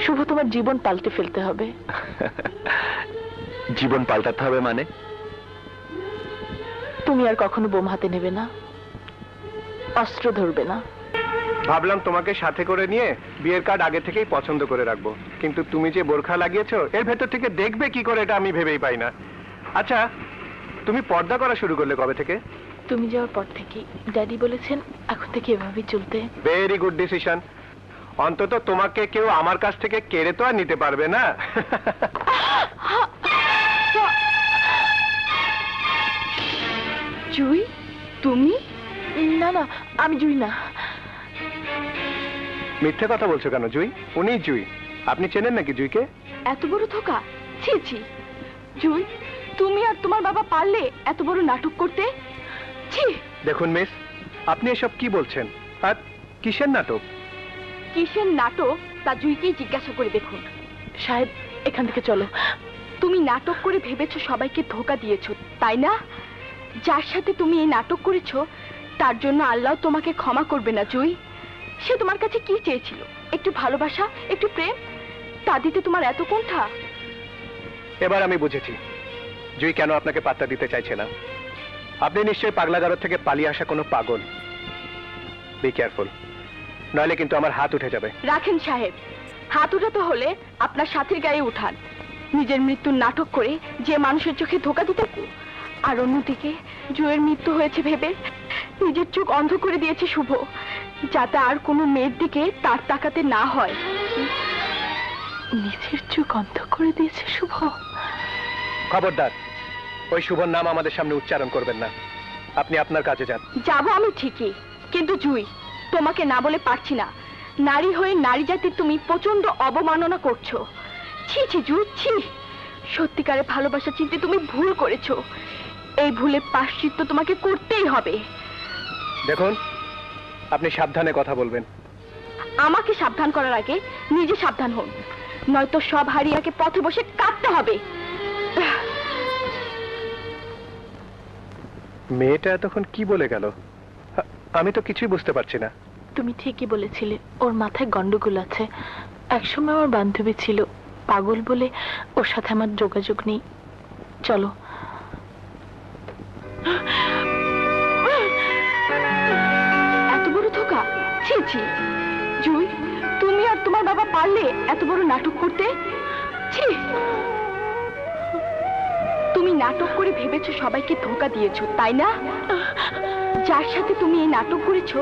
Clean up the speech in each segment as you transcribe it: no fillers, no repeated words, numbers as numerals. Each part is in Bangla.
শুভ তোমার জীবন পাল্টে ফেলতে হবে। জীবন পাল্টাতে হবে মানে? তুমি আর কখনো বোম হাতে নেবে না, অস্ত্র ধরবে না। ভাবলাম তোমাকে সাথে করে নিয়ে বিয়ের কার্ড আগে থেকেই পছন্দ করে রাখবো, কিন্তু তুমি যে বোরখা লাগিয়েছো এর ভেতর থেকে দেখবে কি করে এটা আমি ভেবেই পাই না। আচ্ছা, তুমি পর্দা করা শুরু করলে কবে থেকে? তুমি যাওয়ার পর থেকে। ড্যাডি বলেছেন এখন থেকে এভাবেই চলতে। Very good decision. অন্তত তোমাকে কেউ আমার কাছ থেকে কেড়ে তো আর নিতে পারবে না। জুই, তুমি? না না, আমি জুই না। মিথ্যে কথা বলছো কেন জুই? উনি জুই। আপনি চেনেন নাকি জুইকে? এত বড় ধোঁকা! ছি ছি। জুই, তুমি আর তোমার বাবা পারলে এত বড় নাটক করতে? ছি। দেখুন মিস, আপনি এসব কি বলছেন? আর কিসের নাটক? কিসের নাটক তা জুইকেই জিজ্ঞাসা করে দেখুন। সাহেব, এখান থেকে চলো। তুমি নাটক করে ভেবেছো সবাইকে ধোঁকা দিয়েছো, তাই না? যার সাথে তুমি এই নাটক করেছো তার জন্য আল্লাহ তোমাকে ক্ষমা করবে না জুই। সে তোমার কাছে কি চেয়েছিল? একটু ভালোবাসা, একটু প্রেম। তা দিতে তোমার এত কুণ্ঠা? এবার আমি বুঝেছি জুই কেন আপনাকে পাত্তা দিতে চাইছে না। আপনি নিশ্চয়ই পাগলাগারদ থেকে পালিয়ে আসা কোনো পাগল। বি কেয়ারফুল, নইলে কিন্তু আমার হাত উঠে যাবে। রাখেন সাহেব, হাত উঠাতে হলে আপনার সাথীর গায়ে উঠান। নিজের মৃত্যুর নাটক করে যে মানুষের চোখে ধোঁকা দিতে, আর অন্যদিকে জুয়ের মৃত্যু হয়েছে ভেবে নিজের চোখ অন্ধ করে দিয়েছে শুভ, যাতে আর কোনো মেয়ের দিকে তার তাকাতে না হয়। নিজের চোখ অন্ধ করে দিয়েছে শুভ? খবরদার, ওই শুভর নাম আমাদের সামনে উচ্চারণ করবেন না। আপনি আপনার কাজে যান। যাবো আমি ঠিকই, কিন্তু জুই, তোমাকে না বলে পারছি না। নারী হয়ে নারী জাতির তুমি প্রচন্ড অবমাননা করছো। ছি ছি জুই, ছি। সত্যিকারে ভালোবাসা চিনতে তুমি ভুল করেছো। এই ভুলে প্রায়শ্চিত্ত তোমাকে করতেই হবে। দেখুন, আপনি সাবধানে কথা বলবেন। আমাকে সাবধান করার আগে নিজে সাবধান হন, নয়তো সব হারিয়াকে পথে বসে কাঁদতে হবে। মেয়েটা এতক্ষণ কি বলে গেল? আমি তো কিছুই বুঝতে পারছি না। তুমি ঠিকই বলেছিলে, ওর মাথায় গন্ডগোল আছে। একসময় আমার বান্ধবী ছিল, পাগল বলে ওর সাথে আমার যোগাযোগ নেই। চলো। এত বড় ধোঁকা! ছি ছি। জুই, তুমি আর তোমার বাবা পারলে এত বড় নাটক করতে? ছি। তুমি নাটক করে ভেবেছো সবাইকে ধোঁকা দিয়েছো, তাই না? যার সাথে তুমি এই নাটক করেছো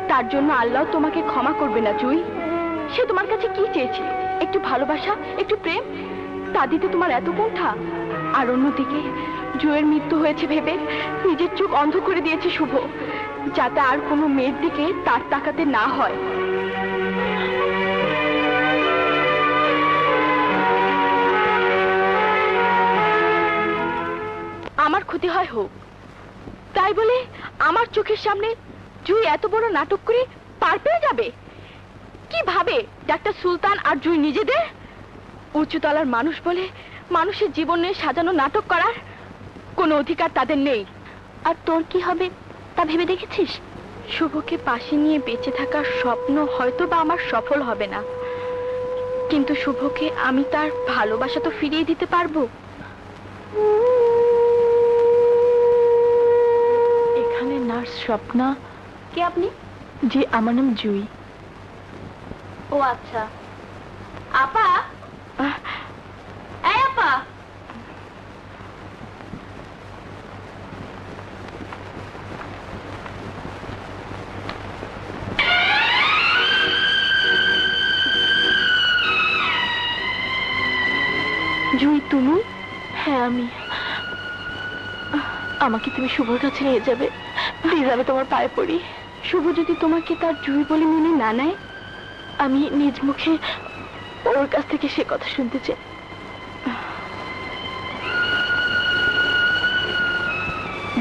তার জন্য আল্লাহ তোমাকে ক্ষমা করবে না জুই। সে তোমার কাছে কি চেয়েছিল? একটু ভালোবাসা, একটু প্রেম। তা দিতে তোমার এত কুণ্ঠা? আর অন্যদিকে জুয়ের মৃত্যু হয়েছে ভেবে নিজের চোখ অন্ধ করে দিয়েছে শুভ, যাতে আর কোনো মেয়ের দিকে তার তাকাতে না হয়। আমার ক্ষতি হয় হোক, তাই বলে আমার চোখের সামনে জুই এত বড় নাটক করে পার পেয়ে যাবে? কি ভাবে ডাক্তার সুলতান আর জুই নিজেদের? উঁচুতলার মানুষ বলে মানুষের জীবন নিয়ে সাজানো নাটক করার কোনো অধিকার তাদের নেই। আর তোর কি হবে তা ভেবে দেখেছিস? শুভকে পাশে নিয়ে বেঁচে থাকার স্বপ্ন হয়তো বা আমার সফল হবে না, কিন্তু শুভকে আমি তার ভালোবাসা তো ফিরিয়ে দিতে পারবো। এখানে নার্স স্বপ্না। কে আপনি? জি, আমার নাম জুই। ও আচ্ছা। আপা, এই আপা। জুই, তুমি? হ্যাঁ আমি। আমাকে তুমি শুভর কাছে নিয়ে যাবে প্লিজ, আমি তোমার পায়ে পড়ি। শুভ যদি তোমাকে তার জুই বলে মেনে না নেয়, আমি নিজ মুখে ওর কাছ থেকে সে কথা শুনতে চাই।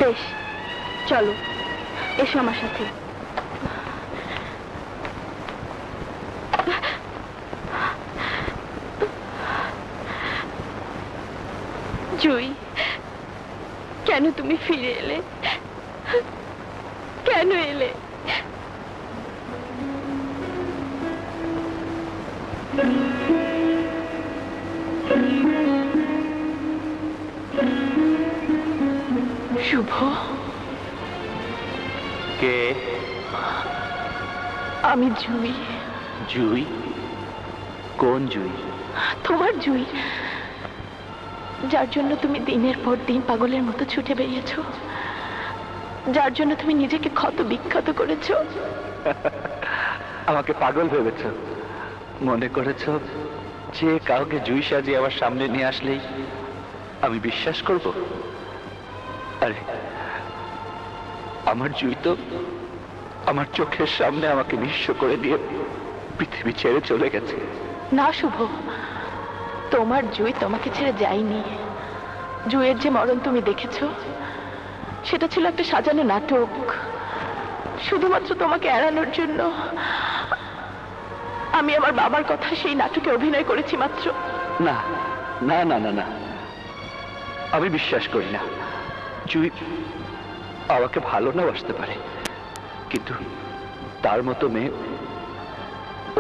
বেশ, চলো, এসো আমার সাথে। জুই, কেন তুমি ফিরে এলে? কেন এলে? শুভ, কে? আমি জুই। জুই? কোন জুই? তোমার জুই, যার জন্য তুমি দিনের পর দিন পাগলের মতো ছুটে বেরিয়েছো, যার জন্য তুমি নিজেকে ক্ষত বিক্ষত করেছো। আমাকে পাগল ভেবেছ? মনে করেছ যে কাউকে জুই সাজিয়ে আমার সামনে নিয়ে আসলেই আমি বিশ্বাস করব? আরে আমার জুই তো আমার চোখের সামনে আমাকে নিঃস্ব করে দিয়ে পৃথিবী ছেড়ে চলে গেছে। না শুভ, তোমার জুই তোমাকে ছেড়ে যায়নি। জুইয়ের যে মরণ তুমি দেখেছো, সেটা ছিল একটা সাজানো নাটক, শুধুমাত্র তোমাকে এড়ানোর জন্য। আমি আমার বাবার কথা সেই নাটকে অভিনয় করেছি মাত্র। না না না না না, আমি বিশ্বাস করি না। জুই আমাকে ভালো না বাসতে পারে, কিন্তু তার মতো মেয়ে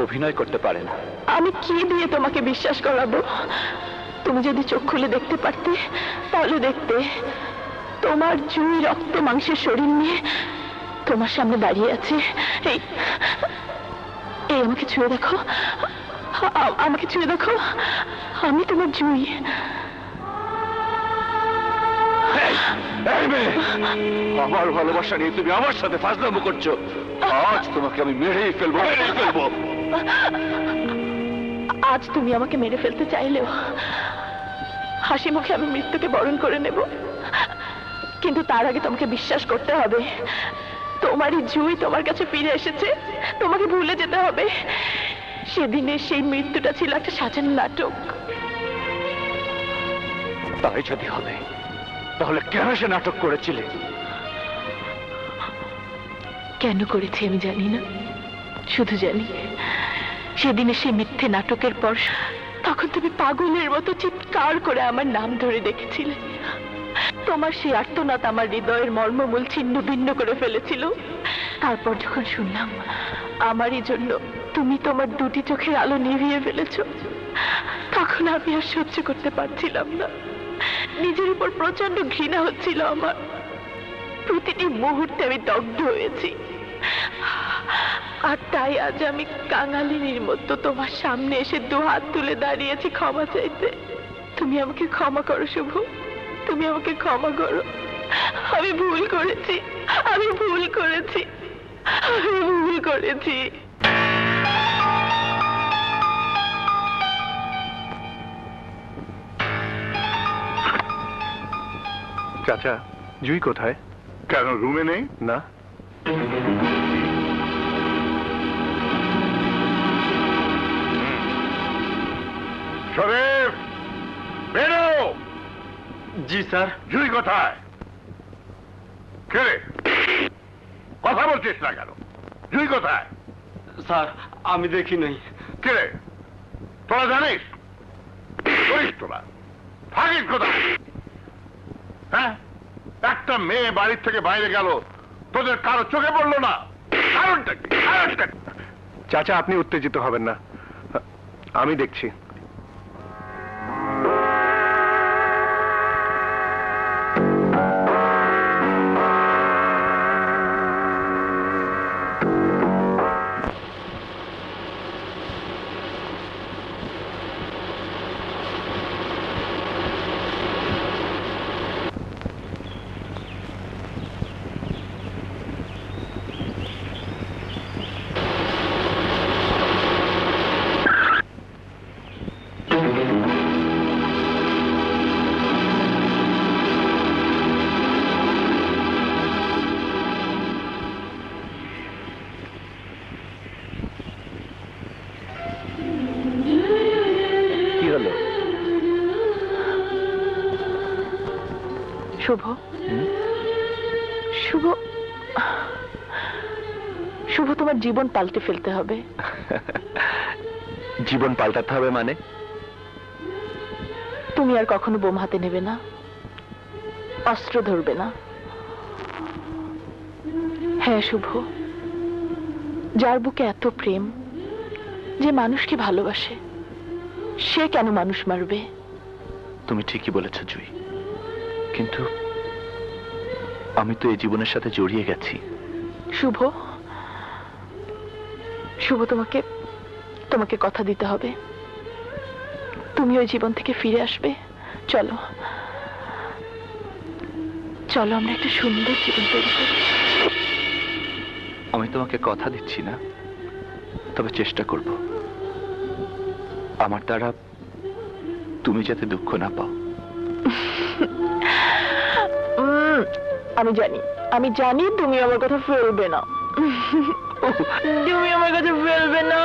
অভিনয় করতে পারে না। আমি কি দিয়ে তোমাকে বিশ্বাস করাবো? তুমি যদি চোখ খুলে দেখতে পারতে, তাহলে দেখতে তোমার জুই রক্ত মাংসের শরীর নিয়ে তোমার সামনে দাঁড়িয়ে আছে। এই এই আমাকে ছুঁয়ে দেখো, আমাকে ছুঁয়ে দেখো, আমি তোমার জুই। এই মেয়ে, আমার ভালোবাসা নিয়ে তুমি আমার সাথে ফাজলামো করছো। আজ তোমাকে আমি মেরেই ফেলবো, মেরেই ফেলবো। আজ তুমি আমাকে মেরে ফেলতে চাইলেও হাসি মুখে আমি মৃত্যুকে বরণ করে নেব, কিন্তু তার আগে তোমাকে বিশ্বাস করতে হবে তোমারই জুই তোমার কাছে ফিরে এসেছে। তোমাকে ভুলে যেতে হবে সেদিনের সেই মৃত্যুটা ছিল একটা সাজানো নাটক। তাই যদি হবে, তাহলে কেন সে নাটক করেছিলে? কেন করেছি আমি জানি না, শুধু জানি সেদিনে সেই মিথ্যে নাটকের পর তখন তুমি পাগলের মতো চিৎকার করে আমার নাম ধরে ডেকেছিলে। তোমার সেই আর্তনাদ আমার হৃদয়ের মর্মমূল ছিন্ন ভিন্ন করে ফেলেছিল। তারপর যখন শুনলাম আমারই জন্য তুমি তোমার দুটি চোখের আলো নিভিয়ে ফেলেছ, তখন আমি আর সহ্য করতে পারছিলাম না। নিজের উপর প্রচন্ড ঘৃণা হচ্ছিল আমার। প্রতিটি মুহূর্তে আমি দগ্ধ হয়েছি, আর তাই আজ আমি কাঙালিনীর মতো তোমার সামনে এসে দু হাত তুলে দাঁড়িয়েছি ক্ষমা চাইতে। তুমি আমাকে ক্ষমা করো শুভ, তুমি আমাকে ক্ষমা করো। আমি ভুল করেছি, আমি ভুল করেছি, আমি ভুল করেছি। চাচা, জুই কোথায়? কেন রুমে নেই? না। শরীফ, বেরো। জি স্যার। জুই কোথায়? কে রে? কথা বলছিস না কেন? জুই কোথায়? স্যার আমি দেখি নাই। কে রে? তোরা জানিস? করিস তোরা? থাকিস কোথায়? হ্যাঁ, একটা মেয়ে বাড়ির থেকে বাইরে গেল, তোদের কারো চোখে পড়লো না? কারণটা কি? কারণটা কি? চাচা, আপনি উত্তেজিত হবেন না, আমি দেখছি। কি হলো? শুভ, শুভ, শুভ, তোমার জীবন পাল্টে ফেলতে হবে। জীবন পাল্টাতে হবে মানে? তুমি আর কখনো বোম হাতে নেবে না, অস্ত্র ধরবে না। হ্যাঁ শুভ, যার বুকে এত প্রেম, যে মানুষকে ভালোবাসে, সে কেন মানুষ মারবে? তুমি ঠিকই বলেছ জুই, কিন্তু আমি তো এই জীবনের সাথে জড়িয়ে গেছি। শুভ, শুভ, তোমাকে তোমাকে কথা দিতে হবে। তুমি ওই জীবন থেকে ফিরে আসবে। চলো, চলো আমরা একটা সুন্দর জীবন তৈরি করি। আমি তোমাকে কথা দিচ্ছি না, তবে চেষ্টা করব আমার দ্বারা তুমি যাতে দুঃখ না পাও। আমি জানি তুমি আমার কথা ফেলবে না। তুমি আমার কথা ফেলবে না।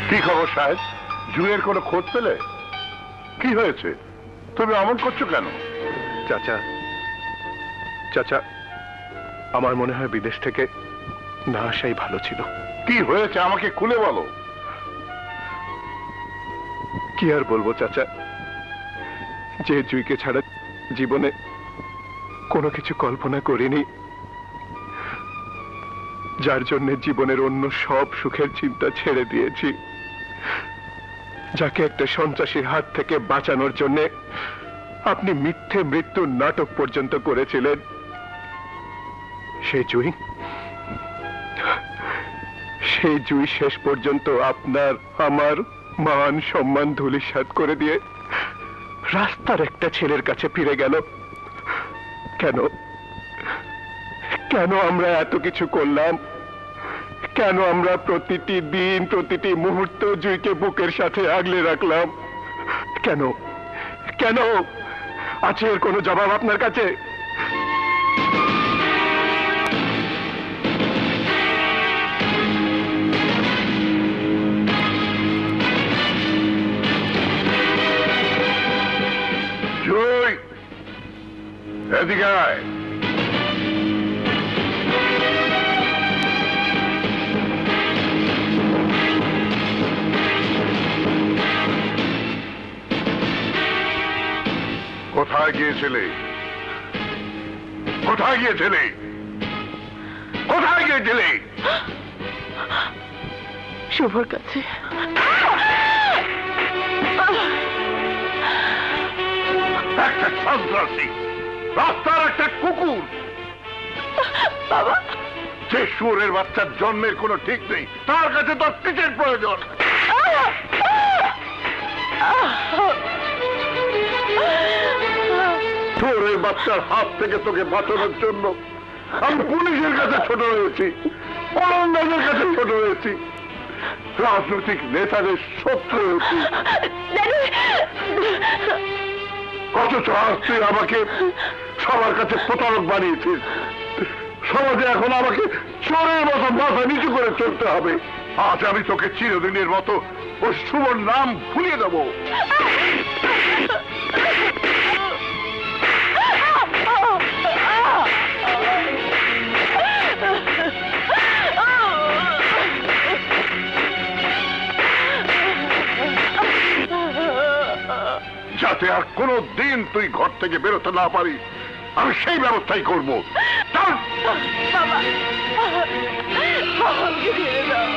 কি খবর সাহেব? জুয়ের কোনো খোঁজ পেলে? কি হয়েছে? তুমি অমন করছো কেন? চাচা, চাচা, আমার মনে হয় বিদেশ থেকে না আসাই ভালো ছিল। কি হয়েছে আমাকে খুলে বলো। কি আর বলবো চাচা, যে জুইকে ছাড়া জীবনে কোনো কিছু কল্পনা করিনি, যার জন্য জীবনের অন্য সব সুখের চিন্তা ছেড়ে দিয়েছি, যাকে একটা সন্ত্রাসীর হাত থেকে বাঁচানোর জন্য আপনি মিথ্যে মৃত্যুর নাটক পর্যন্ত করেছিলেন, সেই জুই শেষ পর্যন্ত আপনার আমার মান সম্মান ধূলিসাৎ করে দিয়ে রাস্তার একটা ছেলের কাছে ফিরে গেল। কেন কেন আমরা এত কিছু করলাম? কেন আমরা প্রতিটি দিন প্রতিটি মুহূর্ত জুইকে বুকের সাথে আগলে রাখলাম? কেন কেন আছে এর কোনো জবাব আপনার কাছে? জুই, এদিকে আয়। কোথায় গিয়েছিলে? কোথায় গিয়েছিলে? কোথায় গিয়েছিলে? শুভর কাছে। একটা সন্ত্রাসী, রাস্তার একটা কুকুর, বাবা, যে শুয়োরের বাচ্চার জন্মের কোনো ঠিক নেই, তার কাছে তোর কিসের প্রয়োজন? শুয়োরের বাচ্চার হাত থেকে তোকে বাঁচানোর জন্য আমি পুলিশের কাছে ছোট হয়েছি, ওলন্দাজের কাছে ছোট হয়েছি, রাজনৈতিক নেতাদের শত্রু হয়েছি, অথচ আজ তুই আমাকে সবার কাছে প্রতারক বানিয়েছিস। সমাজে এখন আমাকে চোরের মতো মাথা নিচু করে চলতে হবে। আজ আমি তোকে চিরদিনের মতো ওই শুভর নাম ভুলিয়ে দেবো। যাতে আর কোনো দিন তুই ঘর থেকে বেরোতে না পারিস, আমি সেই ব্যবস্থাই করবো। চল। বাবা, বাবা, আমাকে ছেড়ে দাও।